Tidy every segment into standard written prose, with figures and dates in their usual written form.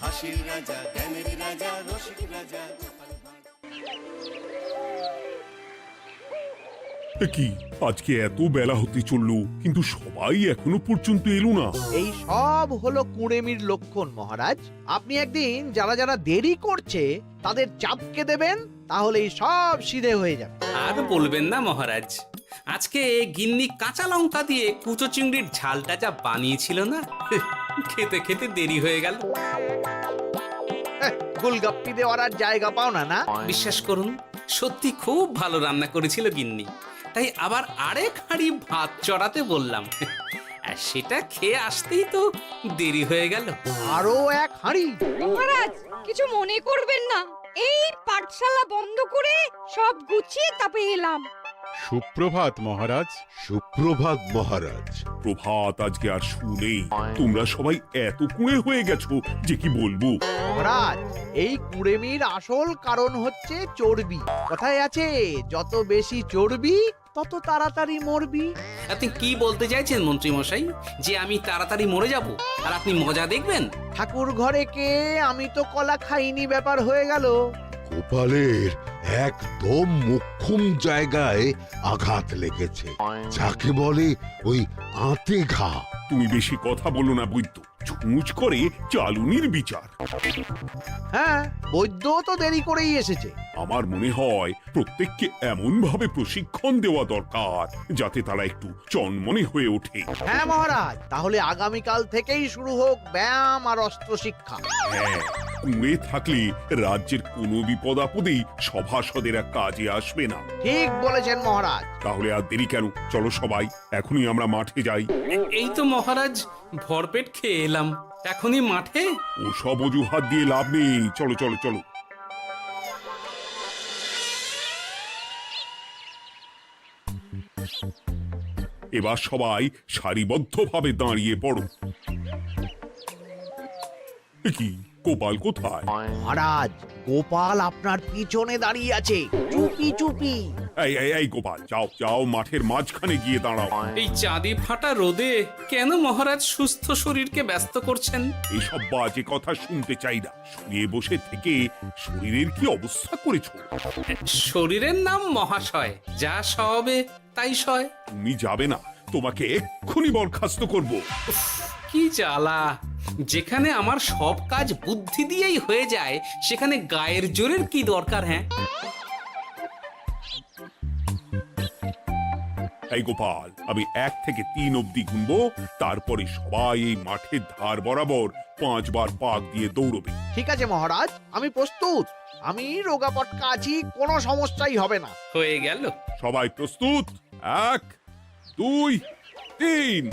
হাসির রাজা, জ্ঞানের রাজা, রসিক রাজা। কি আজকে এত বেলা হতে চললো, কিন্তু সবাই এখনো পর্যন্ত এলো না। এই সব হলো কুড়েমির লক্ষণ মহারাজ। আপনি একদিন যারা যারা দেরি করছে তাদের চাপকে দেবেন, তাহলেই সব সিধে হয়ে যাবে। আর বলবেন না মহারাজ, আজকে গিন্নি কাঁচা লঙ্কা দিয়ে কুচো চিংড়ির ঝালটা যা বানিয়েছিল না, খেতে খেতে দেরি হয়ে গেল। গোলগাপ্পি দেওয়ার আর জায়গা পাও না না? বিশ্বাস করুন, সত্যি খুব ভালো রান্না করেছিল গিন্নি, তাই আবার আরেক হাঁড়ি ভাত চড়াতে বললাম। আর সেটা খেয়ে আসতেই তো দেরি হয়ে গেল। আরো এক হাঁড়ি? মহারাজ কিছু মনে করবেন না, এই পাঠশালা বন্ধ করে সব গুছিয়ে তাপে এলাম। সুপ্রভাত মহারাজ। সুপ্রভাত মহারাজ। প্রভাত আজকে আর শুনেই, তোমরা সবাই এত কুঁড়ে হয়ে গেছো যে কি বলবো। মহারাজ, এই কুড়েমির আসল কারণ হচ্ছে চর্বি। কথায় আছে, যত বেশি চর্বি তত তাড়াতাড়ি মরবি। আপনি কি বলতে চাইছেন মন্ত্রী মশাই, যে আমি তাড়াতাড়ি মরে যাব আর আপনি মজা দেখবেন? ঠাকুর ঘরে কে, আমি তো কলা খাইনি ব্যাপার হয়ে গেল। গোপালের একদম মোক্ষম জায়গায় আঘাত লেগেছে, যাকে বলে ওই আঁতে ঘা। তুমি বেশি কথা বলো না বৈদ্য, ছুঁচ করে চালুনির বিচার। হ্যাঁ, বৈদ্য তো দেরি করেই এসেছে। আমার মনে হয় প্রত্যেককে এমন ভাবে প্রশিক্ষণ দেওয়া দরকার যাতে তারা একটু চনমনে হয়ে ওঠে। হ্যাঁ মহারাজ, তাহলে আগামীকাল থেকেই শুরু হোক ব্যায়াম আর অস্ত্র শিক্ষা। হ্যাঁ, কুঁড়ে থাকলে রাজ্যের কোনো বিপদ আপদেই সভাসদেরা কাজে আসবে না। ঠিক বলেছেন মহারাজ। তাহলে আর দেরি কেন, চলো সবাই এখনই আমরা মাঠে যাই। এই তো মহারাজ ভরপেট খেয়ে এলাম, এখনই মাঠে? ওসব অজুহাত দিয়ে লাভ নেই, চলো চলো চলো। এবার সবাই সারিবদ্ধভাবে দাঁড়িয়ে পড়ো। কি গোপাল কোথায়? মহারাজ, গোপাল আপনার পিছনে দাঁড়িয়ে আছে, চুপি চুপি। এই এই এই গোপাল, যাও যাও, মাঠের মাঝখানে গিয়ে দাঁড়াও। এই চাঁদি ফাটা রোদে কেন মহারাজ সুস্থ শরীরকে ব্যস্ত করছেন? এইসব বাজে কথা শুনতে চাই না। শুয়ে বসে থেকে শরীরের কি অবস্থা করেছো? শরীরের নাম মহাশয়, যা সবে তাই সয়। তুমি যাবে না, তোমাকে এক্ষুনি বরখাস্ত করব। কি জ্বালা! যেখানে আমার সব কাজ বুদ্ধি দিয়েই হয়ে যায়, সেখানে গায়ের জোরের কি দরকার? হ্যাঁ, এই গোপাল, আমি 1 থেকে 3 অব্দি গুনবো, তারপরে সবাই এই মাঠের ধার বরাবর 5 বার পাক দিয়ে দৌড়বে। ঠিক আছে মহারাজ, আমি প্রস্তুত। আমি রোগা পটকা আছি, কোনো সমস্যাই হবে না। হয়ে গেল। সবাই প্রস্তুত? 1 2 3।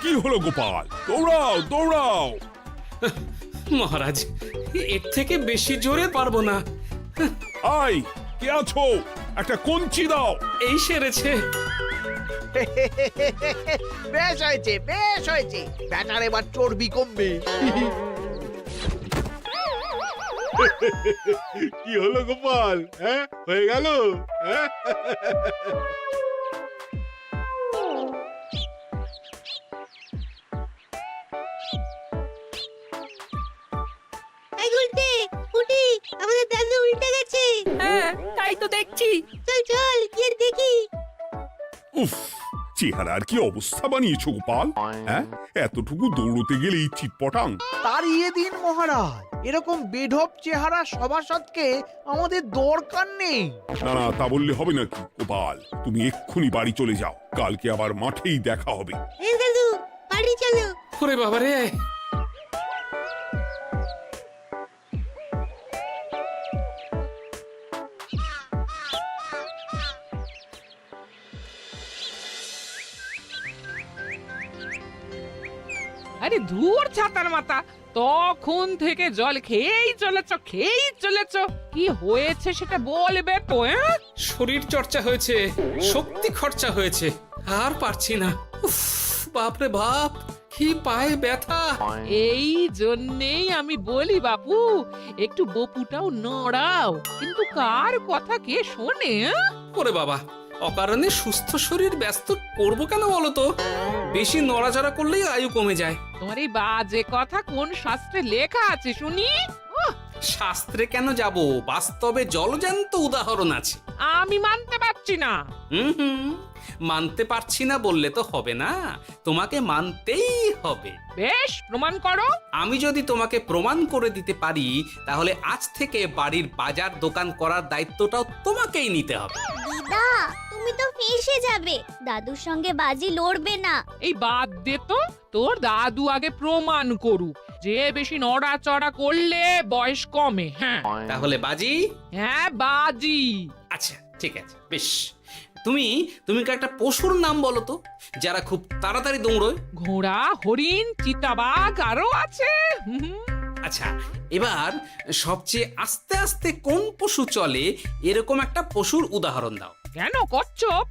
কি হলো গোপাল, দৌড়াও দৌড়াও। মহারাজ, এর থেকে বেশি জোরে পারবো না। আই, কে আছো? একটা কঞ্চি দাও। এই সেরেছে। বেশ হয়েছে, বেশ হয়েছে। ব্যাটার এবার চর্বি কমবে। কি হলো গোপাল, হ্যাঁ হয়ে গেল? হ্যাঁ? এই গুলটে, উঠি, আমাদের দাদু উল্টে গেছে। হ্যাঁ, তাই তো দেখছি। চল চল গিয়ে দেখি। উফ, চেহারার কি অবস্থা বানিয়েছো গোপাল, হ্যাঁ? এতটুকু দৌড়তে গেলেই চিটপটাং। তাড়িয়ে দিন মহারাজ, এরকম বেঢপ চেহারা সভাসদকে আমাদের দরকার নেই। না না, তা বললে হবে নাকি গোপাল, তুমি এক্ষুনি বাড়ি চলে যাও, কালকে আবার মাঠেই দেখা হবে। এই দাদু, বাড়ি চলো। ওরে বাবারে! আরে ধুর ছাতার মাথা, তখন থেকে জল খেয়েই চলেছ। কি হয়েছে সেটা বলবে তো? শরীর চর্চা হয়েছে, শক্তি খরচা হয়েছে, আর পারছি না। উফ, বাপরে বাপ, কি পায়ে ব্যথা! এই জন্যেই আমি বলি বাপু, একটু বপুটাও নড়াও, কিন্তু কার কথা কে শোনে? ওরে বাবা, অকারণে সুস্থ শরীর ব্যস্ত করব কেন বলো তো? বেশি নড়াচড়া করলেই আয়ু কমে যায়। তোমার এই বাজে কথা কোন শাস্ত্রে লেখা আছে শুনি? শাস্ত্রে কেন যাব, বাস্তবে জলজ্যান্ত উদাহরণ আছে। আমি মানতে পারছি না। হুম, মানতে পারছি না বললে তো হবে না, তোমাকে মানতেই হবে। বেশ, প্রমাণ করো। আমি যদি তোমাকে প্রমাণ করে দিতে পারি, তাহলে আজ থেকে বাড়ির বাজার দোকান করার দায়িত্বটাও তোমাকেই নিতে হবে। দিদা, তুমি তো ফেঁসে যাবে, দাদুর সঙ্গে বাজি লড়বে না। এই বাদ দে তো, তোর দাদু আগে প্রমাণ করুক যে বেশি নড়াচড়া করলে বয়স কমে। হ্যাঁ তাহলে বাজি? হ্যাঁ, বাজি। আচ্ছা ঠিক আছে, বেশ। তুমি তুমি একটা পশুর নাম বলো তো, যারা খুব তাড়াতাড়ি দৌড়য়। ঘোড়া, হরিণ, চিতাবাঘ আরো আছে। আচ্ছা, এবার সবচেয়ে আস্তে আস্তে কোন পশু চলে, এরকম একটা পশুর উদাহরণ দাও। কেন, কচ্ছপ?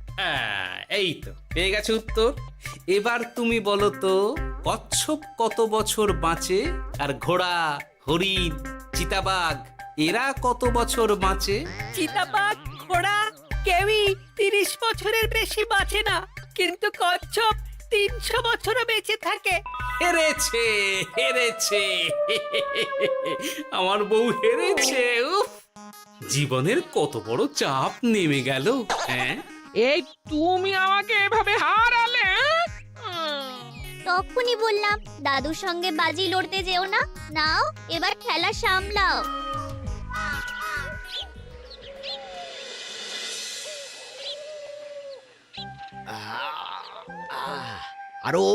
এই তো পেয়ে গেছে উত্তর। এবার তুমি বলো তো, কচ্ছপ কত বছর বাঁচে, আর ঘোড়া, হরিণ, চিতাবাঘ এরা কত বছর বাঁচে? চিতাবাঘ, ঘোড়া কেউই 30 বছরের বেশি বাঁচে না, কিন্তু কচ্ছপ 300 বছরও বেঁচে থাকে। হেরেছে, হেরেছে, আমার বউ হেরেছে। উফ, জীবনের কত বড় চাপ নেমে গেল। হ্যাঁ, এই তুমি আমাকে এভাবে হারালে? তখনই বললাম দাদুর সঙ্গে বাজি লড়তে যেও না। নাও এবার খেলা সামলাও। আরো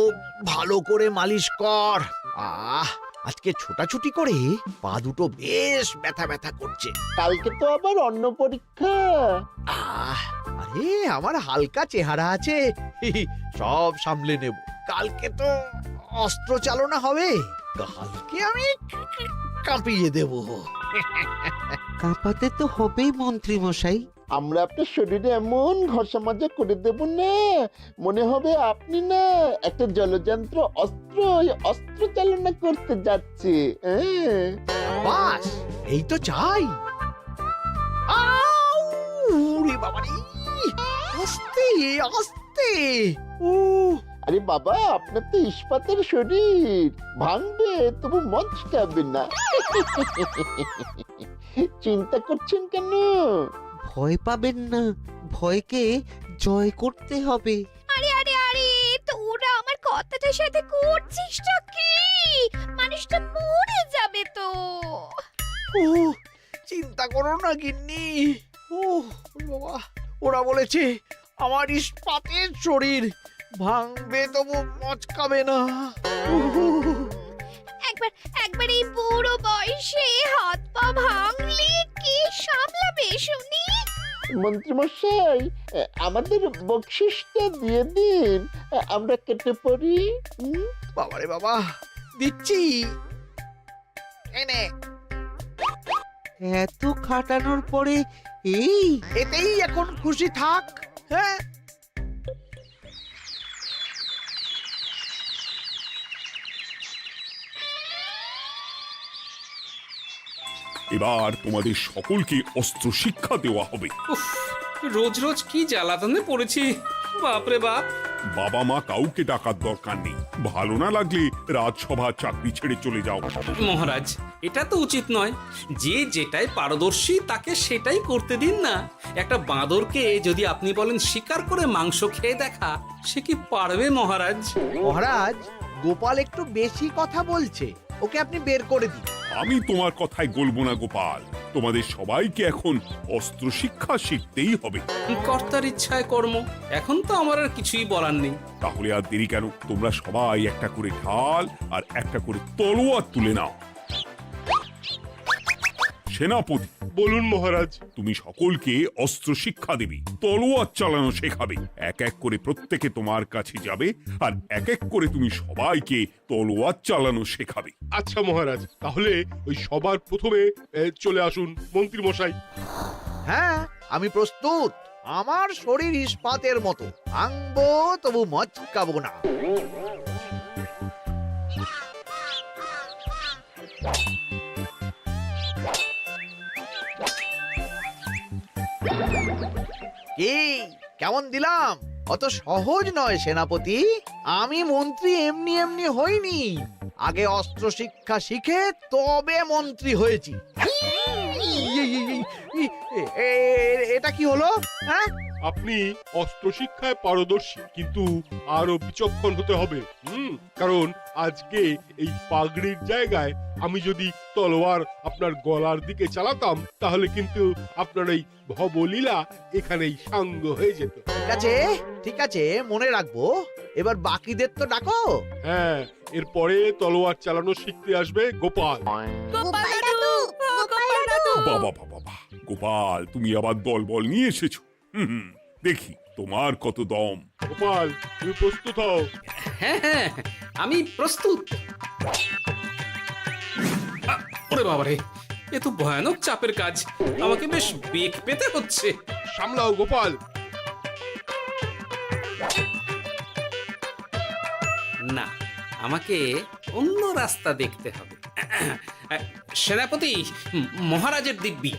ভালো করে মালিশ কর। আজকে ছোটাছুটি করে পা দুটো বেশ ব্যথা ব্যথা করছে। কালকে তো আবার অন্য পরীক্ষা। আরে আমার হালকা চেহারা আছে, সব সামলে নেব। কালকে তো অস্ত্র চালনা হবে, কালকে আমি কাঁপিয়ে দেব। কাঁপাতে তো হবেই মন্ত্রী মশাই। আমরা আপনার শরীরে এমন ঘষা মাজা করে দেব না, মনে হবে আপনি না একটা জলযন্ত্র অস্ত্র চালনা করতে যাচ্ছে। বাস এই তো চাই। বাবারি, আস্তে আস্তে। আরে বাবা, আপনার তো ইস্পাতের শরীর, ভাঙবে তবু মচকাবে না। চিন্তা করছেন কেন? ভয় পাবেন না, ভয়কে জয় করতে হবে। আরে আরে আরে, তোরা আমার কথাটার সাথে করছিসটা কি? মানুষটা মরে যাবে তো। চিন্তা করো না গিন্নি। বাবা, ওরা বলেছে আমার ইস্পাতের শরীর, ভাঙবে তবু মচকাবে না। একবার এই বুড়ো বয়সে হাত পা ভাঙলে কি সামলাবে শুনি? মন্ত্রী মশাই, আমাদের বকশিসটা দিয়ে দিন, আমরা কেটে পড়ি। বাবারে বাবা, দিচ্ছি। এনে এত খাটানোর পরে এতেই এখন খুশি থাক। হ্যাঁ, এবার তোমাদের সকলকে অস্ত্র শিক্ষা দেওয়া হবে। উফ, রোজ রোজ কি জ্বালাতনে পড়েছি, বাপরে বাপ। বাবা মা কাউকে ডাকার দরকার নেই, ভালো না লাগলে রাজসভা চাকরি ছেড়ে চলে যাও। মহারাজ, এটা তো উচিত নয়। যে যেটাই পারদর্শী তাকে সেটাই করতে দিন না। একটা বাঁদরকে যদি আপনি বলেন শিকার করে মাংস খেয়ে দেখা, সে কি পারবে মহারাজ? মহারাজ, গোপাল একটু বেশি কথা বলছে, ওকে আপনি বের করে দিন। আমি তোমার কথায় গলবো না গোপাল, তোমাদের সবাইকে এখন অস্ত্র শিক্ষা শিখতেই হবে। কর্তার ইচ্ছায় কর্ম, এখন তো আমার আর কিছুই বলার নেই। তাহলে আর দেরি কেন, তোমরা সবাই একটা করে ঢাল আর একটা করে তলোয়ার তুলে নাও। সেনাপতি, বলুন মহারাজ। তুমি সকলকে অস্ত্র শিক্ষা দেবে, তলোয়ার চালানো শেখাবে। এক এক করে প্রত্যেকে তোমার কাছে যাবে আর এক এক করে তুমি সবাইকে তলোয়ার চালানো শেখাবে। আচ্ছা মহারাজ, তাহলে ওই সবার প্রথমে চলে আসুন মন্ত্রী মশাই। হ্যাঁ, আমি প্রস্তুত। আমার শরীর ইস্পাতের মতো, ভাঙবো তবু মচকাবো না। কি কেমন দিলাম? অত সহজ নয় সেনাপতি। আমি মন্ত্রী এমনি এমনি হইনি, আগে অস্ত্র শিক্ষা শিখে তবে মন্ত্রী হয়েছি। এটা কি হলো? হ্যাঁ, আপনি অস্ত্র শিক্ষায় পারদর্শী, কিন্তু আরো বিচক্ষণ হতে হবে। কারণ আজকে এই পাগড়ির জায়গায় আমি যদি তলোয়ার আপনার গলার দিকে চালাতাম, তাহলে কিন্তু আপনার এই ভবলীলা এখানেই সাঙ্গ হয়ে যেত। ঠিক আছে ঠিক আছে, মনে রাখবো। এবার বাকিদের তো ডাকো। হ্যাঁ, এরপরে তলোয়ার চালানো শিখতে আসবে গোপাল। গোপাল দাদু, গোপাল দাদু। বাবা বাবা বাবা, গোপাল তুমি আবার দল বল নিয়ে এসেছো। দেখি তোমার কত দম। গোপাল, তুমি প্রস্তুত হও। হ্যাঁ হ্যাঁ, আমি প্রস্তুত। ওরে বাবারে, এ তো ভয়ানক চাপের কাজ, আমাকে বেশ বেগ পেতে হচ্ছে। সামলাও গোপাল। না, আমাকে অন্য রাস্তা দেখতে হবে। সেনাপতি, মহারাজের দিব্যি,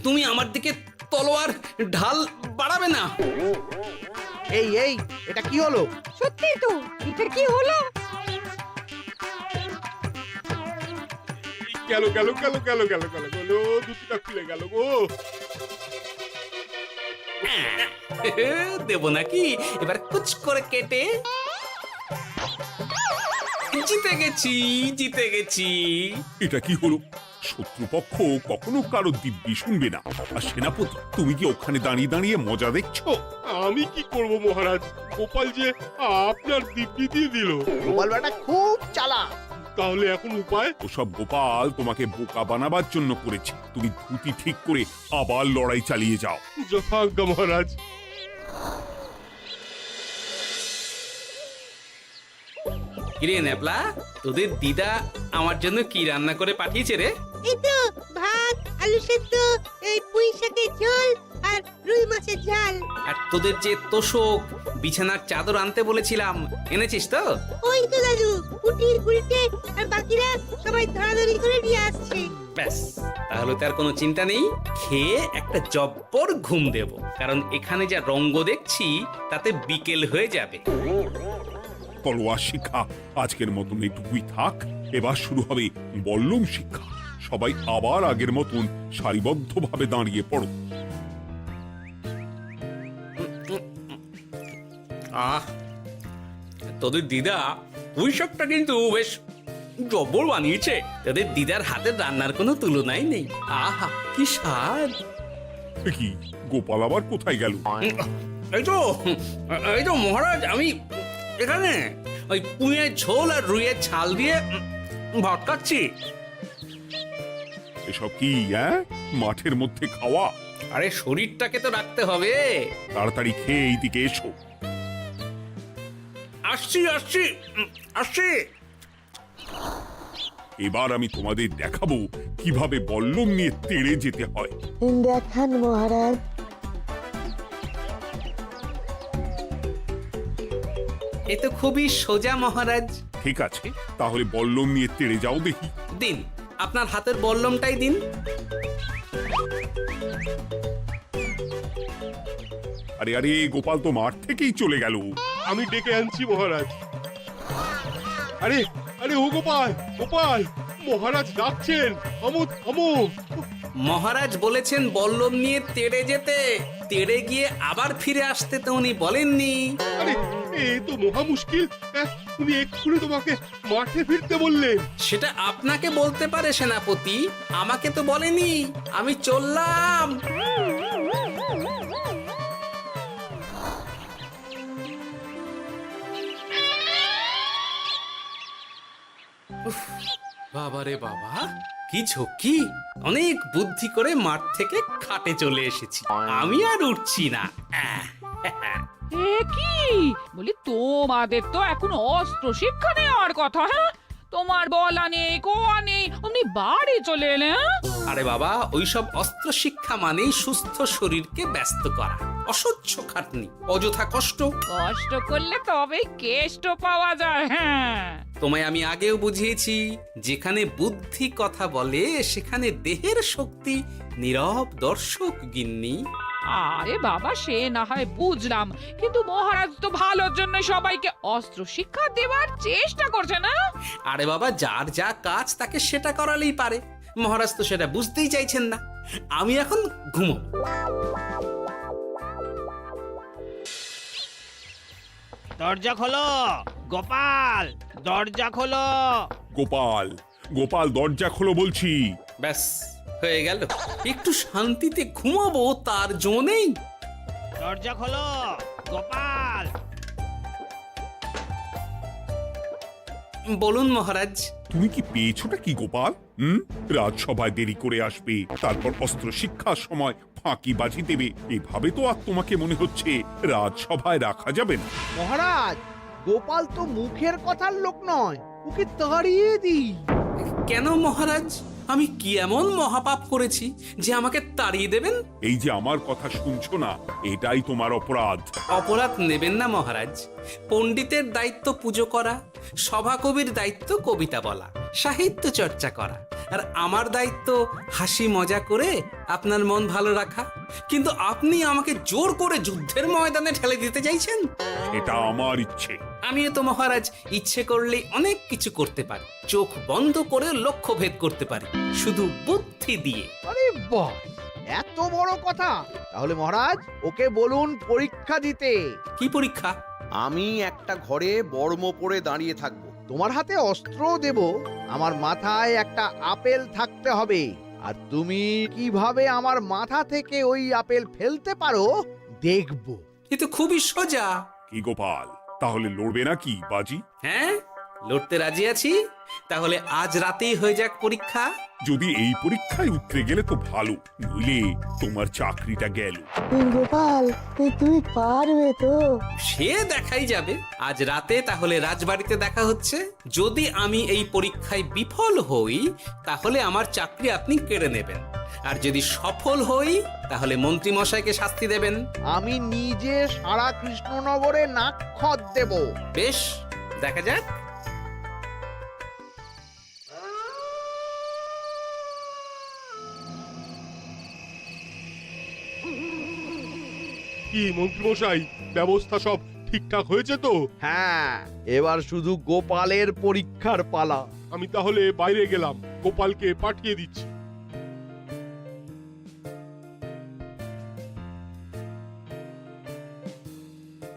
তুমি আমার দিকে তলোয়ার ঢাল বাড়াবে না। এই এই, এটা কি হলো? সত্যি তো, এটা কি হলো? গেল গেল গেল গেল গেল গেল গেল, দুটিটা খুলে গেল গো। দেব নাকি এবার কুচ করে কেটে? জিতে গেছি, জিতে গেছি। এটা কি হলো? শত্রুপক্ষ কখনো কারো দিব্যি শুনবে না। আর সেনাপতি, তুমি কি ওখানে দাঁড়িয়ে দাঁড়িয়ে মজা দেখছো? আমি কি করব মহারাজ, গোপাল যে আপনার দিব্যি দিয়ে দিল। গোপাল বেটা খুব চালাক। তাহলে এখন উপায়? ওসব গোপাল তোমাকে বোকা বানাবার জন্য করেছে। তুমি ধুতি ঠিক করে আবার লড়াই চালিয়ে যাও। যথাজ্ঞা মহারাজ। কিরে ন্যাপলা, তোদের দিদা আমার জন্য কি রান্না করে পাঠিয়েছে রে? এই তো ভাত, আলু সেদ্ধ, এই পুঁই শাকের ঝোল আর রুই মাছের ঝাল। আর তোদের যে তোষক, বিছানার চাদর আনতে বলেছিলাম, এনেছিস তো? ওই তো দাদু, কুটির গুলটে আর বাকিরা সবাই ধরাধরি করে নিয়ে আসছে। ব্যাস, তাহলে তার কোনো চিন্তা নেই। খেয়ে একটা জব্বর ঘুম দেব, কারণ এখানে যা রঙ্গ দেখছি তাতে বিকেল হয়ে যাবে। তলোয়ার শিক্ষা আজকের মতন এইটুকুই থাক। এবার শুরু হবে বল্লম শিক্ষা। সবাই আবার আগের মতন সারিবদ্ধভাবে দাঁড়িয়ে পড়ো। আহ, তোদের দিদা পুঁই শাকটা কিন্তু বেশ জব্বর বানিয়েছে। তোদের দিদার হাতের রান্নার কোনো তুলনাই নেই। আহা, কি স্বাদ! এ কি, গোপাল আবার কোথায় গেল? এই তো মহারাজ, আমি এখানে ওই পুঁইয়ের ঝোল আর রুইয়ের ছাল দিয়ে ভাত খাচ্ছি। এসব কি মাঠের মধ্যে খাওয়া? আরে শরীরটাকে তো রাখতে হবে। তাড়াতাড়ি খেয়ে এইদিকে এসো। আসছি আসছি আসছি। এবার আমি তোমাদের দেখাবো কিভাবে বল্লম নিয়ে তেড়ে যেতে হয়। দেখান মহারাজ। এ তো খুবই সোজা মহারাজ। ঠিক আছে, তাহলে বল্লম নিয়ে তেড়ে যাও দেখি। দিন, আপনার হাতের বল্লমটাই দিন। আরে আরে, গোপাল তো মাঠ থেকেই চলে গেল। আমি ডেকে আনছি মহারাজ। আরে আরে, ও গোপাল, গোপাল, মহারাজ ডাকছেন। থামো থামো। মহারাজ বলেছেন বল্লম নিয়ে তেড়ে যেতে। তেড়ে গিয়ে আবার ফিরে আসতে তো উনি বলেননি। আরে, এ তো মহা মুশকিল। উনি এক্ষুনি তোমাকে মাঠে ফিরতে বললেন। সেটা আপনাকে বলতে পারে সেনাপতি, আমাকে তো বলেনি। আমি চললাম। বাবারে বাবা, কি ঝক্কি! অনেক বুদ্ধি করে মাঠ থেকে খাটে চলে এসেছি। আমি আর উঠছি না। এ কি বলি, তোমাদের তো এখন অস্ত্র শিক্ষা নেওয়ার কথা। হ্যাঁ, তোমার বলা নেই, কোয়া নেই, অমনি বাড়ি চলে এলে। আরে বাবা, ওইসব অস্ত্র শিক্ষা মানেই সুস্থ শরীরকে ব্যস্ত করা, অসহ্য খাটনি, অযথা কষ্ট। কষ্ট করলে তবেই কেষ্ট পাওয়া যায়। হ্যাঁ, তোমায় আমি আগেও বুঝিয়েছি, যেখানে বুদ্ধি কথা বলে সেখানে দেহের শক্তি নীরব দর্শক গিন্নি। আরে বাবা, সে না হয় বুঝলাম, কিন্তু মহারাজ তো ভালোর জন্য সবাইকে অস্ত্র শিক্ষা দেওয়ার চেষ্টা করছে না? আরে বাবা, যার যা কাজ তাকে সেটা করালেই পারে। মহারাজ তো সেটা বুঝতেই চাইছেন না। আমি এখন ঘুমোবো। দরজা খোলো গোপাল, দরজা খোলো। গোপাল, গোপাল দরজা খোলো বলছি। ব্যাস হয়ে গেল। একটু শান্তিতে ঘুমাবো তার জো নেই। দরজা খোলো গোপাল। বলুন মহারাজ। তুমি কি পেয়েছোটা কি গোপাল? রাজসভায় দেরি করে আসবে, তারপর অস্ত্র শিক্ষার সময় ফাঁকিবাজি দেবে, এভাবে তো আর তোমাকে মনে হচ্ছে রাজসভায় রাখা যাবে না। মহারাজ, গোপাল তো মুখের কথার লোক নয়, ওকে তাড়িয়ে দিই। কেন মহারাজ? আমি কি এমন মহাপাপ করেছি যে আমাকে তাড়িয়ে দেবেন? এই যে আমার কথা শুনছো না, এটাই তোমার অপরাধ। অপরাধ নেবেন না মহারাজ। পণ্ডিতের দায়িত্ব পুজো করা, সভাকবির দায়িত্ব কবিতা বলা, সাহিত্য চর্চা করা, আর আমার দায়িত্ব হাসি মজা করে আপনার মন ভালো রাখা। কিন্তু আপনি আমাকে জোর করে যুদ্ধের ময়দানে ঠেলে দিতে চাইছেন। এটা আমার ইচ্ছে। আমিও তো মহারাজ ইচ্ছে করলেই অনেক কিছু করতে পারি। চোখ বন্ধ করে লক্ষ্য ভেদ করতে পারি, শুধু বুদ্ধি দিয়ে। আরে বাহ, এত বড় কথা! তাহলে মহারাজ, ওকে বলুন পরীক্ষা দিতে। কি পরীক্ষা? আমি একটা ঘরে বর্ম পরে দাঁড়িয়ে থাকবো। তোমার হাতে অস্ত্র দেব, আমার মাথায় একটা আপেল থাকতে হবে, আর তুমি কিভাবে আমার মাথা থেকে ওই আপেল ফেলতে পারো দেখবো। এ তো খুবই সোজা। কি গোপাল, তাহলে লড়বে নাকি বাজি? হ্যাঁ, লড়তে রাজি আছি। তাহলে আজ রাতেই হয়ে যাক পরীক্ষা। যদি এই পরীক্ষায় উতরে গেলে তো ভালো, নইলে তোমার চাকরিটা গেল। গোপাল, তুমি পারবে তো? সে দেখাই যাবে। আজ রাতে তাহলে রাজবাড়িতে দেখা হচ্ছে। যদি আমি এই পরীক্ষায় বিফল হই, তাহলে আমার চাকরি আপনি কেড়ে নেবেন, আর যদি সফল হই তাহলে মন্ত্রী মশাইকে শাস্তি দেবেন। আমি নিজে সারা কৃষ্ণনগরে নাক্ষত দেব। বেশ, দেখা যাক। কি মন্ত্রীমশাই, ব্যবস্থা সব ঠিকঠাক হয়েছে তো? হ্যাঁ, এবার শুধু গোপালের পরীক্ষার পালা। আমি তাহলে বাইরে গেলাম, গোপালকে পাঠিয়ে দিচ্ছি।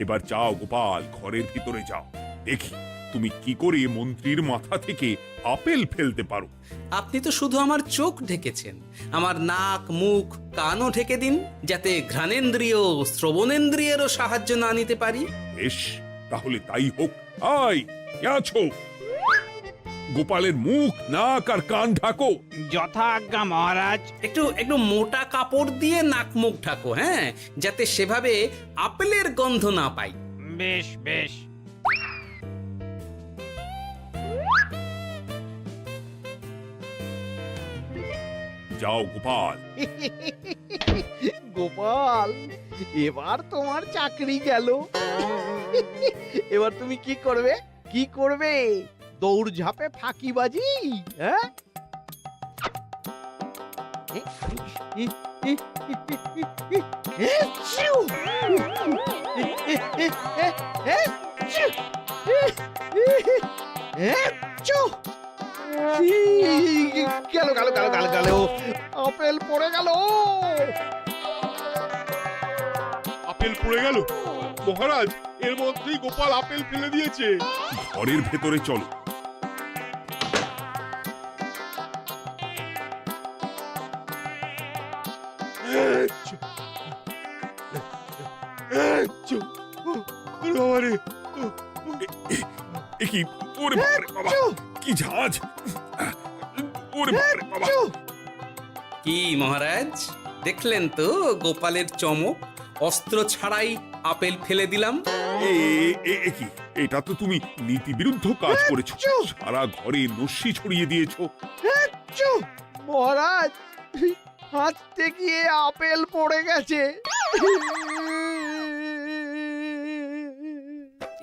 এবার যাও গোপাল, ঘরের ভিতরে যাও, দেখি তুমি কি করে মন্ত্রীর মাথা থেকে আপেল ফেলতে পারো। আপনি তো শুধু আমার চোখ ঢেকেছেন, আমার নাক, মুখ, কানও ঢেকে দিন, যাতে ঘ্রাণেন্দ্রিয়, শ্রবণেন্দ্রিয়েরও সাহায্য না নিতে পারি। বেশ, তাহলে তাই হোক। আয়, কে আছো? গোপালের মুখ, নাক আর কান ঢাকো। যথা আজ্ঞা মহারাজ। একটু মোটা কাপড় দিয়ে নাক মুখ ঢাকো, হ্যাঁ, যাতে সেভাবে আপেলের গন্ধ না পাই। বেশ বেশ। যাও গোপাল। গোপাল, এবার তোমার চাকরি গেল। এবার তুমি কি করবে? কি করবে? দৌড় ঝাঁপে ফাঁকিবাজি? হ্যাঁ? গেল গেল গেল গেল গেল, আপেল পড়ে গেল। আপেল পড়ে গেল? মহারাজ, এর মধ্যেই গোপাল আপেল ফেলে দিয়েছে। ঘরের ভেতরে চলো। কি ওরে বাবারে বাবা, কি ঝাঁজ! ওরে বাবারে বাবা। কি মহারাজ, দেখলেন তো গোপালের চমক? অস্ত্র ছাড়াই আপেল ফেলে দিলাম। কি, এটা তো তুমি নীতি বিরুদ্ধ কাজ করেছো। সারা ঘরে নস্যি ছড়িয়ে দিয়েছো। মহারাজ, হাত থেকে আপেল পড়ে গেছে।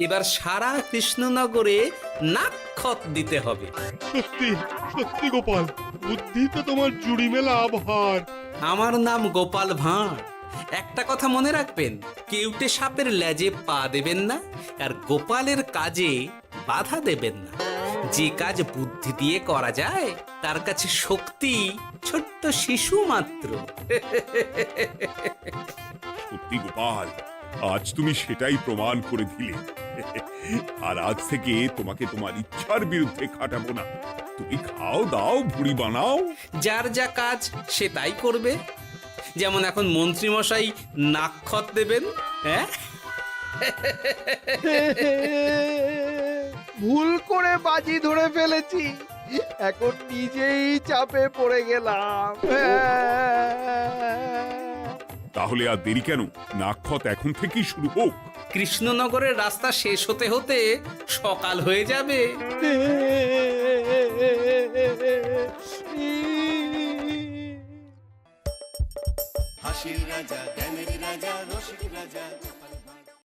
এবার সারা কৃষ্ণনগরে নাক্ষত দিতে হবে। সত্যি সত্যি গোপাল, বুদ্ধি তো তোমার জুড়ি মেলা আভার। আমার নাম গোপাল ভাঁড়, একটা কথা মনে রাখবেন, কেউটে সাপের লেজে পা দেবেন না, আর গোপালের কাজে বাধা দেবেন না। যে কাজ বুদ্ধি দিয়ে করা যায় তার কাছে শক্তি ছোট্ট শিশু মাত্র। সত্যি গোপাল, আজ তুমি সেটাই প্রমাণ করে দিলে। আর আজ থেকে তোমাকে তোমার ইচ্ছার বিরুদ্ধে খাটাবো না। তুমি খাও দাও, ভুড়ি বানাও। যার যা কাজ সে তাই করবে। যেমন এখন মন্ত্রী মশাই নাক্ষত দেবেন। হ্যাঁ, ভুল করে বাজি ধরে ফেলেছি, এখন নিজেই চাপে পড়ে গেলাম। তাহলে আর দেরি কেন? নাক্ষত এখন থেকেই শুরু হোক। কৃষ্ণনগরের রাস্তা শেষ হতে হতে সকাল হয়ে যাবে। হাসির রাজা, জ্ঞানের রাজা, রসিক রাজা।